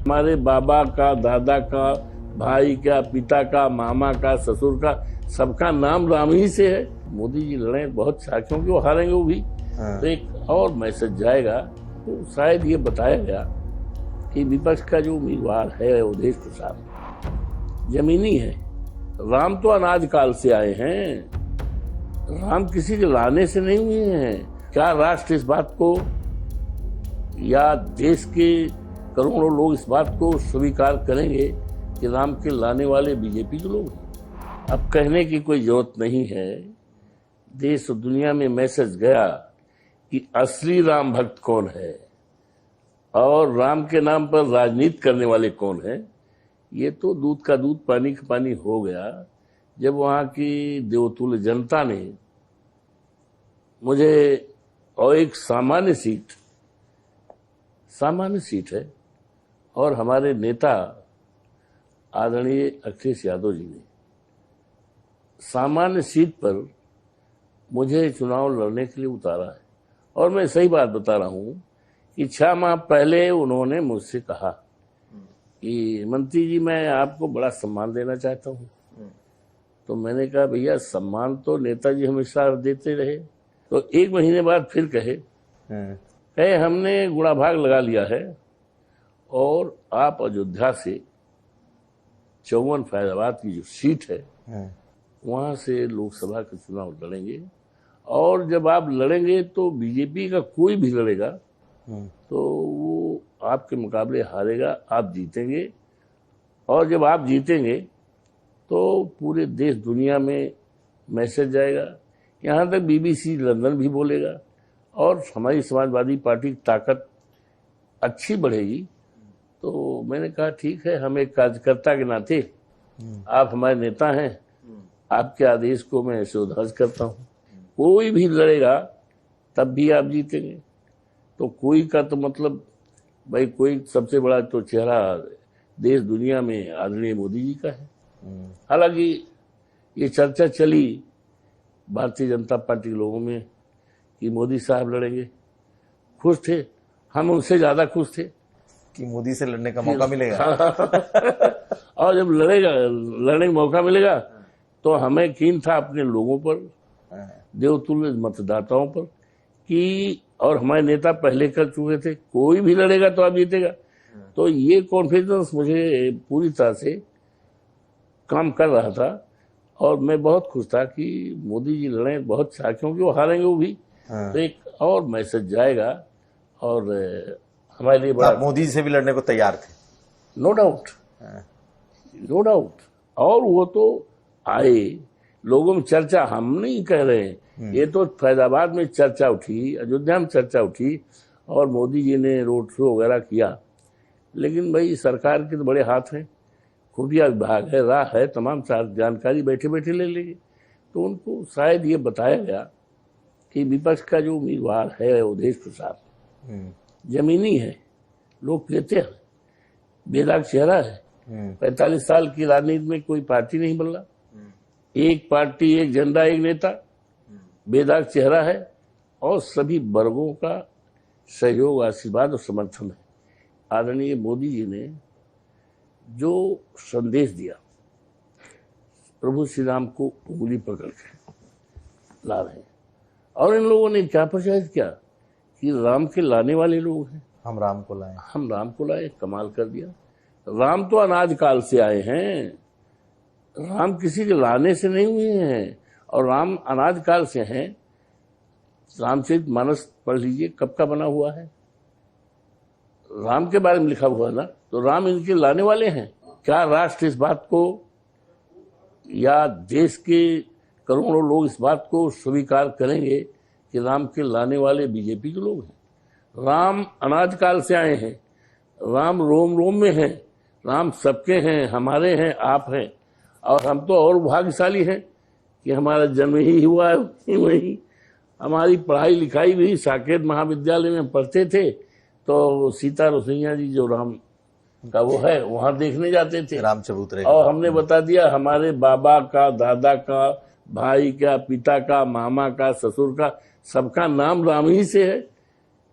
हमारे बाबा का, दादा का, भाई का, पिता का, मामा का, ससुर का, सबका नाम राम ही से है। मोदी जी लड़े बहुत साथियों की, वो हारेंगे वो भी। तो एक और मैसेज जाएगा, तो शायद ये बताया गया कि विपक्ष का जो उम्मीदवार है अवधेश प्रसाद जमीनी है। राम तो अनाज काल से आए हैं, राम किसी के लाने से नहीं हुए हैं। क्या राष्ट्र इस बात को या देश के करोड़ों लोग इस बात को स्वीकार करेंगे कि राम के लाने वाले बीजेपी के लोग हैं? अब कहने की कोई जरूरत नहीं है। देश और दुनिया में मैसेज गया कि असली राम भक्त कौन है और राम के नाम पर राजनीति करने वाले कौन हैं। ये तो दूध का दूध पानी का पानी हो गया जब वहां की देवतुल्य जनता ने मुझे, और एक सामान्य सीट है, और हमारे नेता आदरणीय अखिलेश यादव जी ने सामान्य सीट पर मुझे चुनाव लड़ने के लिए उतारा है। और मैं सही बात बता रहा हूं कि 6 माह पहले उन्होंने मुझसे कहा कि मंत्री जी मैं आपको बड़ा सम्मान देना चाहता हूं। तो मैंने कहा भैया सम्मान तो नेताजी हमेशा देते रहे। तो 1 महीने बाद फिर कहे हमने गुणा भाग लगा लिया है और आप अयोध्या से 54 फैजाबाद की जो सीट है वहां से लोकसभा के चुनाव लड़ेंगे, और जब आप लड़ेंगे तो बीजेपी का कोई भी लड़ेगा तो वो आपके मुकाबले हारेगा, आप जीतेंगे। और जब आप जीतेंगे तो पूरे देश दुनिया में मैसेज जाएगा, यहाँ तक BBC लंदन भी बोलेगा, और हमारी समाजवादी पार्टी की ताकत अच्छी बढ़ेगी। तो मैंने कहा ठीक है, हम एक कार्यकर्ता के नाते, आप हमारे नेता हैं, आपके आदेश को मैं शोधाज करता हूँ। कोई भी लड़ेगा तब भी आप जीतेंगे। तो कोई का तो मतलब भाई, कोई सबसे बड़ा तो चेहरा देश दुनिया में आदरणीय मोदी जी का है। हालांकि ये चर्चा चली भारतीय जनता पार्टी के लोगों में कि मोदी साहब लड़ेंगे, खुश थे, हम उनसे ज्यादा खुश थे कि मोदी से लड़ने का मौका मिलेगा। और जब लड़ने का मौका मिलेगा तो हमें कीन था अपने लोगों पर, देवतुल्य मतदाताओं पर, कि और हमारे नेता पहले कर चुके थे, कोई भी लड़ेगा तो आप जीतेगा। तो ये कॉन्फिडेंस मुझे पूरी तरह से काम कर रहा था, और मैं बहुत खुश था कि मोदी जी लड़े बहुत साथियों की, वो हारेंगे वो भी। तो एक और मैसेज जाएगा, और हमारे लिए बड़ा, मोदी से भी लड़ने को तैयार थे, नो डाउट। और वो तो आए, लोगों में चर्चा, हम नहीं कह रहे हैं, ये तो फैजाबाद में चर्चा उठी, अयोध्या में चर्चा उठी, और मोदी जी ने रोड शो वगैरह किया। लेकिन भाई सरकार के तो बड़े हाथ हैं, खुफिया विभाग है, राह है, तमाम जानकारी बैठे बैठे ले लेंगे। तो उनको शायद ये बताया गया कि विपक्ष का जो उम्मीदवार है अवधेश प्रसाद जमीनी है, लोग कहते हैं, बेदाग चेहरा है, 45 साल की राजनीति में कोई पार्टी नहीं बदला, एक पार्टी, एक झंडा, एक नेता, बेदाग चेहरा है, और सभी वर्गों का सहयोग, आशीर्वाद और समर्थन है। आदरणीय मोदी जी ने जो संदेश दिया, प्रभु श्री राम को उंगली पकड़ के ला रहे हैं, और इन लोगों ने क्या प्रचारित किया कि राम के लाने वाले लोग हैं, हम राम को लाए। कमाल कर दिया। राम तो अनाज काल से आए हैं, राम किसी के लाने से नहीं हुए हैं, और राम अनाज काल से हैं। रामचरित मानस पढ़ लीजिए, कब का बना हुआ है, राम के बारे में लिखा हुआ है ना, तो राम इनके लाने वाले हैं। क्या राष्ट्र इस बात को या देश के करोड़ों लोग इस बात को स्वीकार करेंगे कि राम के लाने वाले बीजेपी के लोग हैं? राम अनाज काल से आए हैं, राम रोम रोम में हैं, राम सबके हैं, हमारे हैं, आप हैं। और हम तो और भाग्यशाली हैं कि हमारा जन्म ही हुआ है वहीं, हमारी पढ़ाई लिखाई भी साकेत महाविद्यालय में पढ़ते थे, तो सीता रोसैया जी जो राम का वो है वहां देखने जाते थे, राम चबूतरे, और हमने बता दिया हमारे बाबा का, दादा का, भाई का, पिता का, मामा का, ससुर का, सबका नाम राम ही से है।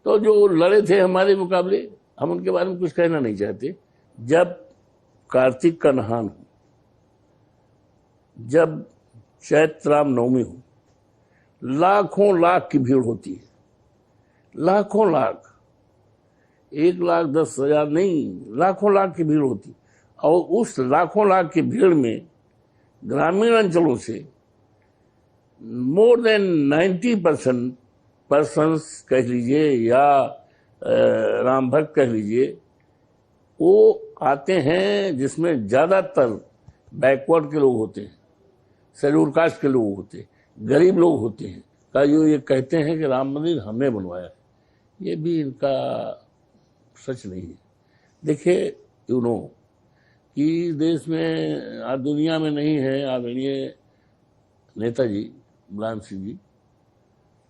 तो जो लड़े थे हमारे मुकाबले, हम उनके बारे में कुछ कहना नहीं चाहते, जब कार्तिक का नहान हो, जब चैत्र राम नवमी हो, लाखों लाख की भीड़ होती है, लाखों लाख, 1,10,000 नहीं, लाखों लाख की भीड़ होती। और उस लाखों लाख की भीड़ में ग्रामीण अंचलों से मोर देन 90% पर्सन्स कह लीजिए या राम भक्त कह लीजिए, वो आते हैं, जिसमें ज़्यादातर बैकवर्ड के लोग होते हैं, शेड्यूल कास्ट के लोग होते हैं, गरीब लोग होते हैं, का जो ये कहते हैं कि राम मंदिर हमने बनवाया है। ये भी इनका सच नहीं है। देखिए कि देश में, आज दुनिया में नहीं है, आदरणीय नेताजी मुलायम सिंह जी,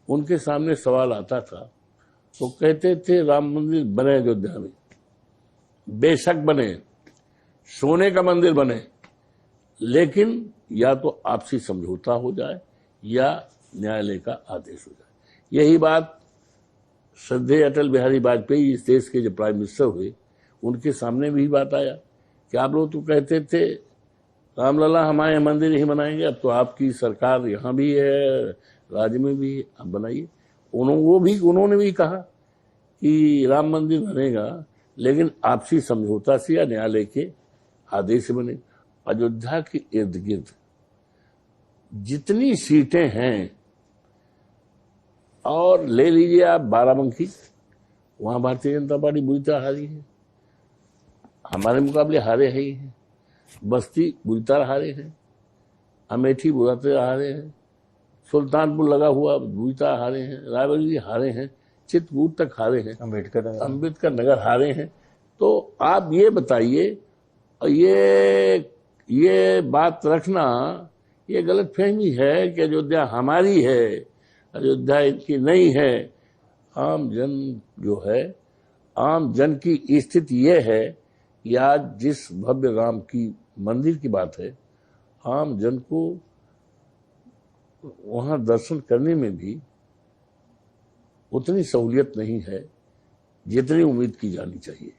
उनके सामने सवाल आता था तो कहते थे राम मंदिर बने अयोध्या में, बेशक बने, सोने का मंदिर बने, लेकिन या तो आपसी समझौता हो जाए या न्यायालय का आदेश हो जाए। यही बात श्रद्धेय अटल बिहारी वाजपेयी इस देश के जो प्राइम मिनिस्टर हुए, उनके सामने भी बात आया कि आप लोग तो कहते थे रामलला हमारे मंदिर ही बनाएंगे, अब तो आपकी सरकार यहाँ भी है, राज्य में भी है, आप बनाइए। उन्होंने भी कहा कि राम मंदिर बनेगा, लेकिन आपसी समझौता से या न्यायालय के आदेश से बने। अयोध्या के इर्द गिर्द जितनी सीटें हैं, और ले लीजिए आप बाराबंकी, वहां भारतीय जनता पार्टी बुरी तरह हारी है, हमारे मुकाबले हारे ही हैं। बस्ती बुरी तरह हारे हैं, अमेठी बुरी तरह हारे हैं, सुल्तानपुर लगा हुआ बुरी तरह हारे हैं, रायबरेली हारे हैं, चित्रकूट तक हारे हैं, अम्बेडकर नगर हारे हैं। तो आप ये बताइए, ये बात रखना, ये गलतफहमी है कि अयोध्या हमारी है, अयोध्या इनकी नहीं है। आम जन जो है, आम जन की स्थिति ये है कि आज जिस भव्य राम की मंदिर की बात है, आम जन को वहां दर्शन करने में भी उतनी सहूलियत नहीं है जितनी उम्मीद की जानी चाहिए।